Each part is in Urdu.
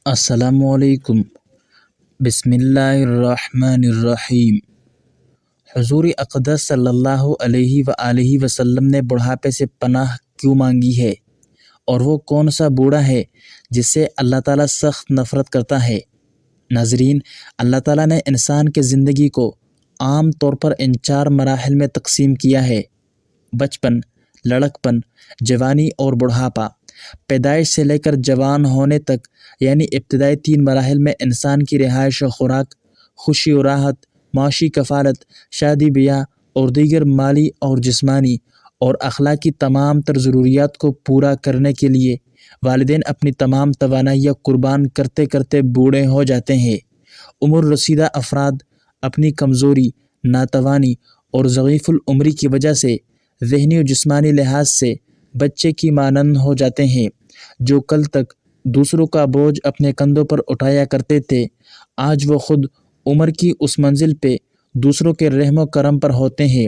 السلام علیکم۔ بسم اللہ الرحمن الرحیم۔ حضور اقدس صلی اللہ علیہ وآلہ وسلم نے بڑھاپے سے پناہ کیوں مانگی ہے، اور وہ کون سا بوڑھا ہے جس سے اللہ تعالیٰ سخت نفرت کرتا ہے؟ ناظرین، اللہ تعالیٰ نے انسان کے زندگی کو عام طور پر ان 4 مراحل میں تقسیم کیا ہے: بچپن، لڑکپن، جوانی اور بڑھاپا۔ پیدائش سے لے کر جوان ہونے تک یعنی ابتدائی 3 مراحل میں انسان کی رہائش و خوراک، خوشی و راحت، معاشی کفالت، شادی بیاہ اور دیگر مالی اور جسمانی اور اخلاقی تمام تر ضروریات کو پورا کرنے کے لیے والدین اپنی تمام توانائیاں قربان کرتے کرتے بوڑھے ہو جاتے ہیں۔ عمر رسیدہ افراد اپنی کمزوری، ناتوانی اور ضعیف العمری کی وجہ سے ذہنی و جسمانی لحاظ سے بچے کی مانند ہو جاتے ہیں۔ جو کل تک دوسروں کا بوجھ اپنے کندھوں پر اٹھایا کرتے تھے، آج وہ خود عمر کی اس منزل پہ دوسروں کے رحم و کرم پر ہوتے ہیں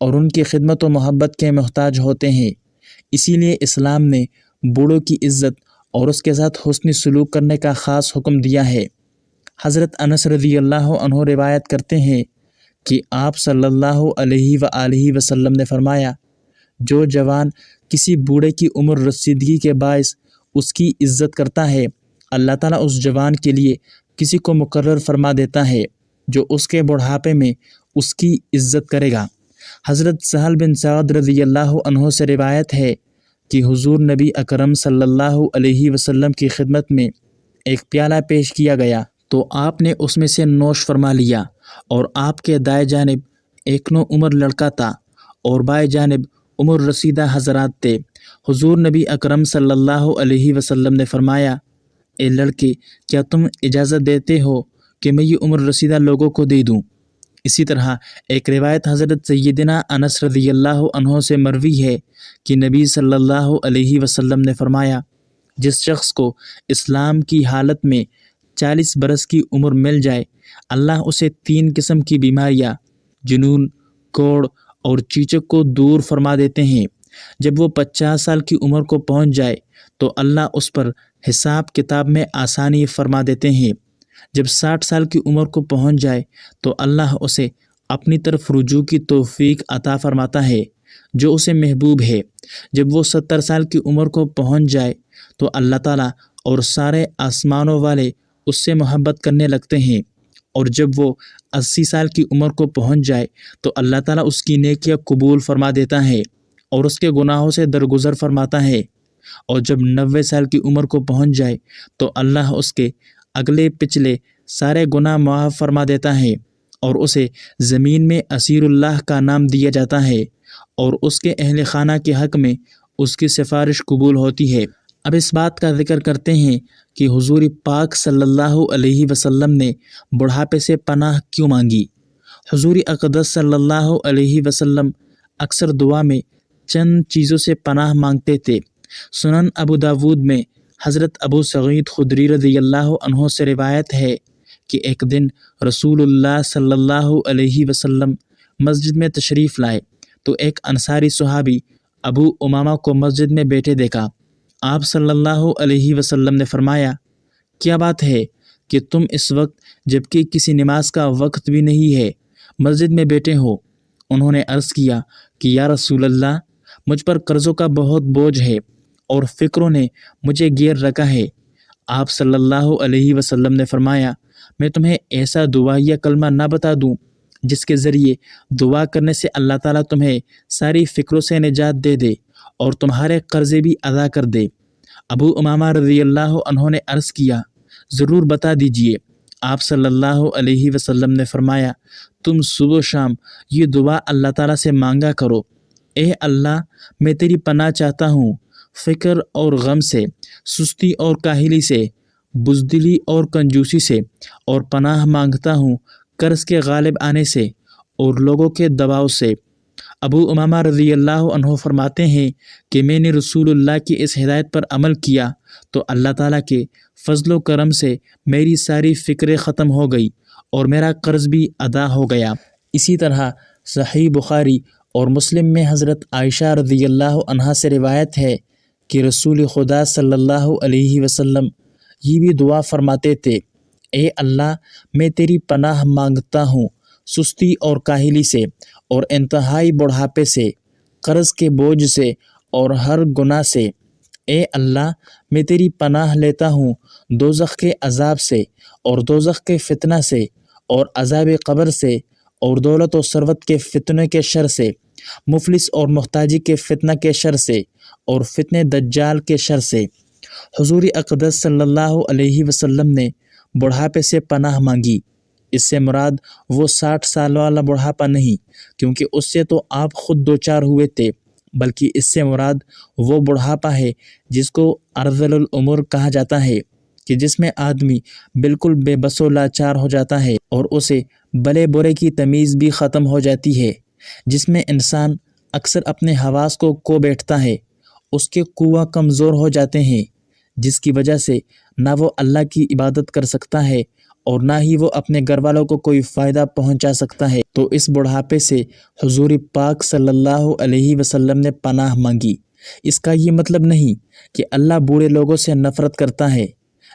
اور ان کی خدمت و محبت کے محتاج ہوتے ہیں۔ اسی لیے اسلام نے بوڑھوں کی عزت اور اس کے ساتھ حسنی سلوک کرنے کا خاص حکم دیا ہے۔ حضرت انس رضی اللہ عنہ روایت کرتے ہیں کہ آپ صلی اللہ علیہ وآلہ وسلم نے فرمایا، جو جوان کسی بوڑھے کی عمر رسیدگی کے باعث اس کی عزت کرتا ہے، اللہ تعالیٰ اس جوان کے لیے کسی کو مقرر فرما دیتا ہے جو اس کے بڑھاپے میں اس کی عزت کرے گا۔ حضرت سہل بن سعد رضی اللہ عنہ سے روایت ہے کہ حضور نبی اکرم صلی اللہ علیہ وسلم کی خدمت میں ایک پیالہ پیش کیا گیا تو آپ نے اس میں سے نوش فرما لیا، اور آپ کے دائیں جانب ایک نو عمر لڑکا تھا اور بائیں جانب عمر رسیدہ حضرات تھے۔ حضور نبی اکرم صلی اللہ علیہ وسلم نے فرمایا، اے لڑکے، کیا تم اجازت دیتے ہو کہ میں یہ عمر رسیدہ لوگوں کو دے دوں؟ اسی طرح ایک روایت حضرت سیدنا انس رضی اللہ عنہ سے مروی ہے کہ نبی صلی اللہ علیہ وسلم نے فرمایا، جس شخص کو اسلام کی حالت میں 40 برس کی عمر مل جائے، اللہ اسے 3 قسم کی بیماریاں، جنون، کوڑ اور چیچک کو دور فرما دیتے ہیں۔ جب وہ 50 سال کی عمر کو پہنچ جائے تو اللہ اس پر حساب کتاب میں آسانی فرما دیتے ہیں۔ جب 60 سال کی عمر کو پہنچ جائے تو اللہ اسے اپنی طرف رجوع کی توفیق عطا فرماتا ہے جو اسے محبوب ہے۔ جب وہ 70 سال کی عمر کو پہنچ جائے تو اللہ تعالیٰ اور سارے آسمانوں والے اس سے محبت کرنے لگتے ہیں، اور جب وہ 80 سال کی عمر کو پہنچ جائے تو اللہ تعالیٰ اس کی نیکیاں قبول فرما دیتا ہے اور اس کے گناہوں سے درگزر فرماتا ہے، اور جب 90 سال کی عمر کو پہنچ جائے تو اللہ اس کے اگلے پچھلے سارے گناہ معاف فرما دیتا ہے، اور اسے زمین میں اسیر اللہ کا نام دیا جاتا ہے، اور اس کے اہل خانہ کے حق میں اس کی سفارش قبول ہوتی ہے۔ اب اس بات کا ذکر کرتے ہیں کہ حضور پاک صلی اللہ علیہ وسلم نے بڑھاپے سے پناہ کیوں مانگی۔ حضور اقدس صلی اللہ علیہ وسلم اکثر دعا میں چند چیزوں سے پناہ مانگتے تھے۔ سنن ابو داود میں حضرت ابو سعید خدری رضی اللہ عنہ سے روایت ہے کہ ایک دن رسول اللہ صلی اللہ علیہ وسلم مسجد میں تشریف لائے تو ایک انصاری صحابی ابو امامہ کو مسجد میں بیٹھے دیکھا۔ آپ صلی اللہ علیہ وسلم نے فرمایا، کیا بات ہے کہ تم اس وقت جبکہ کسی نماز کا وقت بھی نہیں ہے مسجد میں بیٹھے ہو؟ انہوں نے عرض کیا کہ یا رسول اللہ، مجھ پر قرضوں کا بہت بوجھ ہے اور فکروں نے مجھے گیر رکھا ہے۔ آپ صلی اللہ علیہ وسلم نے فرمایا، میں تمہیں ایسا دعائیہ کلمہ نہ بتا دوں جس کے ذریعے دعا کرنے سے اللہ تعالیٰ تمہیں ساری فکروں سے نجات دے دے اور تمہارے قرضے بھی ادا کر دے؟ ابو امامہ رضی اللہ عنہ نے عرض کیا، ضرور بتا دیجئے۔ آپ صلی اللہ علیہ وسلم نے فرمایا، تم صبح و شام یہ دعا اللہ تعالیٰ سے مانگا کرو، اے اللہ، میں تیری پناہ چاہتا ہوں فکر اور غم سے، سستی اور کاہلی سے، بزدلی اور کنجوسی سے، اور پناہ مانگتا ہوں قرض کے غالب آنے سے اور لوگوں کے دباؤ سے۔ ابو امامہ رضی اللہ عنہ فرماتے ہیں کہ میں نے رسول اللہ کی اس ہدایت پر عمل کیا تو اللہ تعالیٰ کے فضل و کرم سے میری ساری فکریں ختم ہو گئی اور میرا قرض بھی ادا ہو گیا۔ اسی طرح صحیح بخاری اور مسلم میں حضرت عائشہ رضی اللہ عنہا سے روایت ہے کہ رسول خدا صلی اللہ علیہ وسلم یہ بھی دعا فرماتے تھے، اے اللہ میں تیری پناہ مانگتا ہوں سستی اور کاہلی سے اور انتہائی بڑھاپے سے، قرض کے بوجھ سے اور ہر گناہ سے۔ اے اللہ میں تیری پناہ لیتا ہوں دوزخ کے عذاب سے اور دوزخ کے فتنہ سے اور عذاب قبر سے اور دولت و ثروت کے فتنے کے شر سے، مفلس اور محتاجی کے فتنہ کے شر سے اور فتنہ دجال کے شر سے۔ حضور اقدس صلی اللہ علیہ وسلم نے بڑھاپے سے پناہ مانگی۔ اس سے مراد وہ 60 سال والا بڑھاپا نہیں، کیونکہ اس سے تو آپ خود دوچار ہوئے تھے، بلکہ اس سے مراد وہ بڑھاپا ہے جس کو ارذل العمر کہا جاتا ہے، کہ جس میں آدمی بالکل بے بس و لاچار ہو جاتا ہے اور اسے بلے برے کی تمیز بھی ختم ہو جاتی ہے، جس میں انسان اکثر اپنے حواس کو کھو بیٹھتا ہے، اس کے قوہ کمزور ہو جاتے ہیں، جس کی وجہ سے نہ وہ اللہ کی عبادت کر سکتا ہے اور نہ ہی وہ اپنے گھر والوں کو کوئی فائدہ پہنچا سکتا ہے۔ تو اس بڑھاپے سے حضور پاک صلی اللہ علیہ وسلم نے پناہ مانگی۔ اس کا یہ مطلب نہیں کہ اللہ بوڑھے لوگوں سے نفرت کرتا ہے،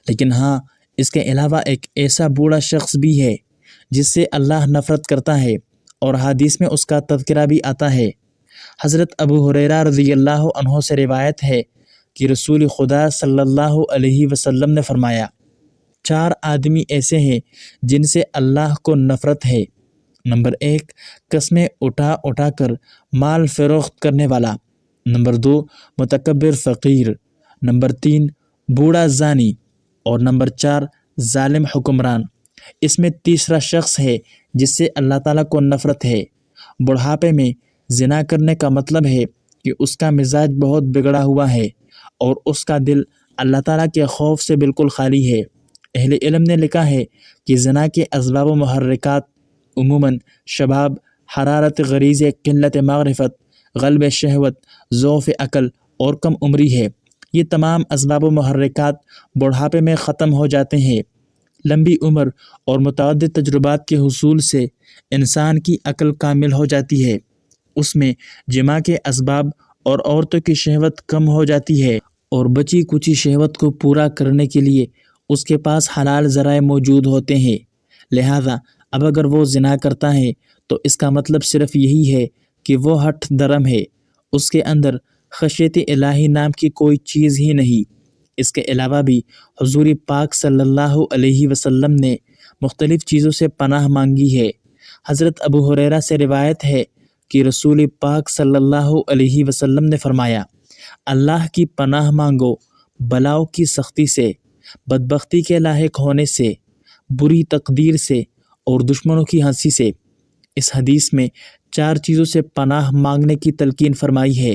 لیکن ہاں اس کے علاوہ ایک ایسا بوڑھا شخص بھی ہے جس سے اللہ نفرت کرتا ہے، اور حدیث میں اس کا تذکرہ بھی آتا ہے۔ حضرت ابو ہریرہ رضی اللہ عنہ سے روایت ہے کہ رسول خدا صلی اللہ علیہ وسلم نے فرمایا، 4 آدمی ایسے ہیں جن سے اللہ کو نفرت ہے۔ نمبر 1، قسمیں اٹھا اٹھا کر مال فروخت کرنے والا۔ نمبر 2، متکبر فقیر۔ نمبر 3، بوڑھا زانی۔ اور نمبر 4، ظالم حکمران۔ اس میں تیسرا شخص ہے جس سے اللہ تعالیٰ کو نفرت ہے۔ بڑھاپے میں زنا کرنے کا مطلب ہے کہ اس کا مزاج بہت بگڑا ہوا ہے اور اس کا دل اللہ تعالیٰ کے خوف سے بالکل خالی ہے۔ اہل علم نے لکھا ہے کہ زنا کے اسباب و محرکات عموماً شباب، حرارت غریض، قلت معرفت، غلب شہوت، ضعف عقل اور کم عمری ہے۔ یہ تمام اسباب و محرکات بڑھاپے میں ختم ہو جاتے ہیں۔ لمبی عمر اور متعدد تجربات کے حصول سے انسان کی عقل کامل ہو جاتی ہے، اس میں جماع کے اسباب اور عورتوں کی شہوت کم ہو جاتی ہے، اور بچی کچی شہوت کو پورا کرنے کے لیے اس کے پاس حلال ذرائع موجود ہوتے ہیں۔ لہذا اب اگر وہ زنا کرتا ہے تو اس کا مطلب صرف یہی ہے کہ وہ ہٹ درم ہے، اس کے اندر خشیت الہی نام کی کوئی چیز ہی نہیں۔ اس کے علاوہ بھی حضور پاک صلی اللہ علیہ وسلم نے مختلف چیزوں سے پناہ مانگی ہے۔ حضرت ابو ہریرہ سے روایت ہے کہ رسول پاک صلی اللہ علیہ وسلم نے فرمایا، اللہ کی پناہ مانگو بلاؤں کی سختی سے، بدبختی کے لاحق ہونے سے، بری تقدیر سے اور دشمنوں کی ہنسی سے۔ اس حدیث میں 4 چیزوں سے پناہ مانگنے کی تلقین فرمائی ہے۔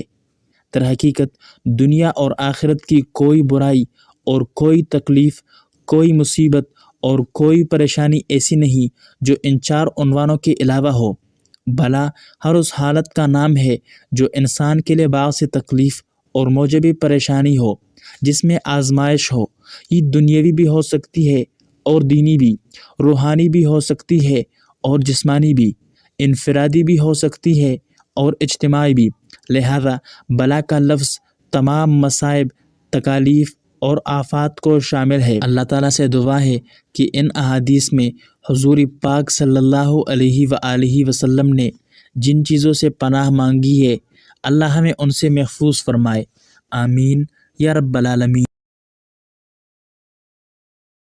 در حقیقت دنیا اور آخرت کی کوئی برائی اور کوئی تکلیف، کوئی مصیبت اور کوئی پریشانی ایسی نہیں جو ان 4 عنوانوں کے علاوہ ہو۔ بلا ہر اس حالت کا نام ہے جو انسان کے لیے باعث سے تکلیف اور موجب پریشانی ہو، جس میں آزمائش ہو۔ یہ دنیاوی بھی ہو سکتی ہے اور دینی بھی، روحانی بھی ہو سکتی ہے اور جسمانی بھی، انفرادی بھی ہو سکتی ہے اور اجتماعی بھی۔ لہذا بلا کا لفظ تمام مصائب، تکالیف اور آفات کو شامل ہے۔ اللہ تعالیٰ سے دعا ہے کہ ان احادیث میں حضور پاک صلی اللہ علیہ وآلہ وسلم نے جن چیزوں سے پناہ مانگی ہے، اللہ ہمیں ان سے محفوظ فرمائے۔ آمین یا رب العالمین۔